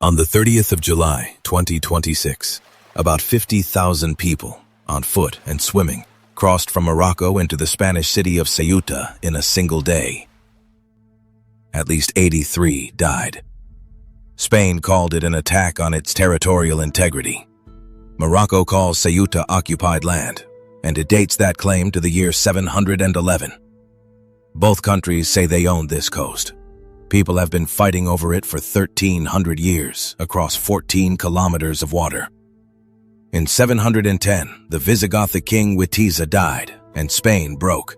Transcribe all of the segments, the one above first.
On the 30th of July, 2026, about 50,000 people, on foot and swimming, crossed from Morocco into the Spanish city of Ceuta in a single day. At least 83 died. Spain called it an attack on its territorial integrity. Morocco calls Ceuta occupied land, and it dates that claim to the year 711. Both countries say they own this coast. People have been fighting over it for 1,300 years across 14 kilometers of water. In 710, the Visigothic king Witiza died, and Spain broke.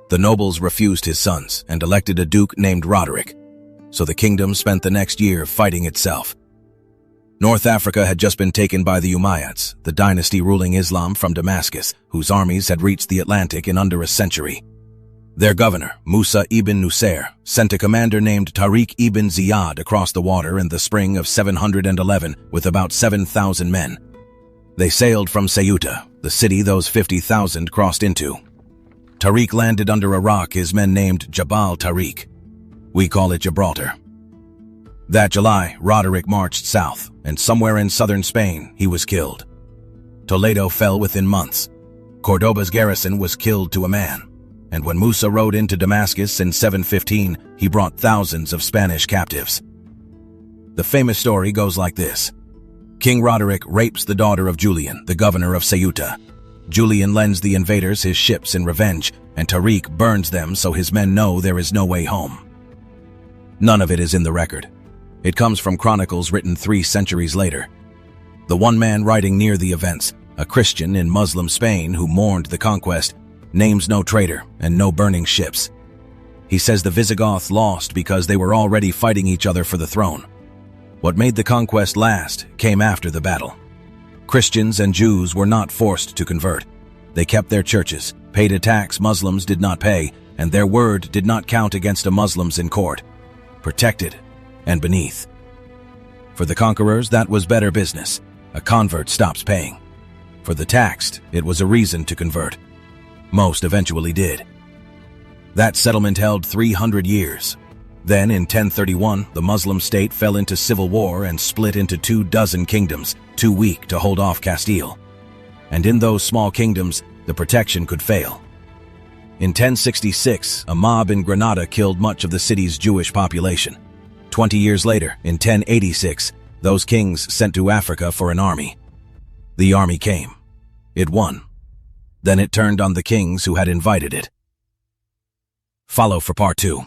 The nobles refused his sons and elected a duke named Roderick, so the kingdom spent the next year fighting itself. North Africa had just been taken by the Umayyads, the dynasty ruling Islam from Damascus, whose armies had reached the Atlantic in under a century. Their governor, Musa ibn Nusair, sent a commander named Tariq ibn Ziyad across the water in the spring of 711 with about 7,000 men. They sailed from Ceuta, the city those 50,000 crossed into. Tariq landed under a rock his men named Jabal Tariq. We call it Gibraltar. That July, Roderick marched south, and somewhere in southern Spain, he was killed. Toledo fell within months. Cordoba's garrison was killed to a man. And when Musa rode into Damascus in 715, he brought thousands of Spanish captives. The famous story goes like this. King Roderick rapes the daughter of Julian, the governor of Ceuta. Julian lends the invaders his ships in revenge, and Tariq burns them so his men know there is no way home. None of it is in the record. It comes from chronicles written 3 centuries later. The one man writing near the events, a Christian in Muslim Spain who mourned the conquest, names no traitor and no burning ships. He says the Visigoths lost because they were already fighting each other for the throne. What made the conquest last came after the battle. Christians and Jews were not forced to convert. They kept their churches, paid a tax Muslims did not pay, and their word did not count against a Muslims in court. Protected and beneath. For the conquerors, that was better business. A convert stops paying. For the taxed, it was a reason to convert. Most eventually did. That settlement held 300 years. Then, in 1031, the Muslim state fell into civil war and split into 24 kingdoms, too weak to hold off Castile. And in those small kingdoms, the protection could fail. In 1066, a mob in Granada killed much of the city's Jewish population. 20 years later, in 1086, those kings sent to Africa for an army. The army came. It won. Then it turned on the kings who had invited it. Follow for part 2.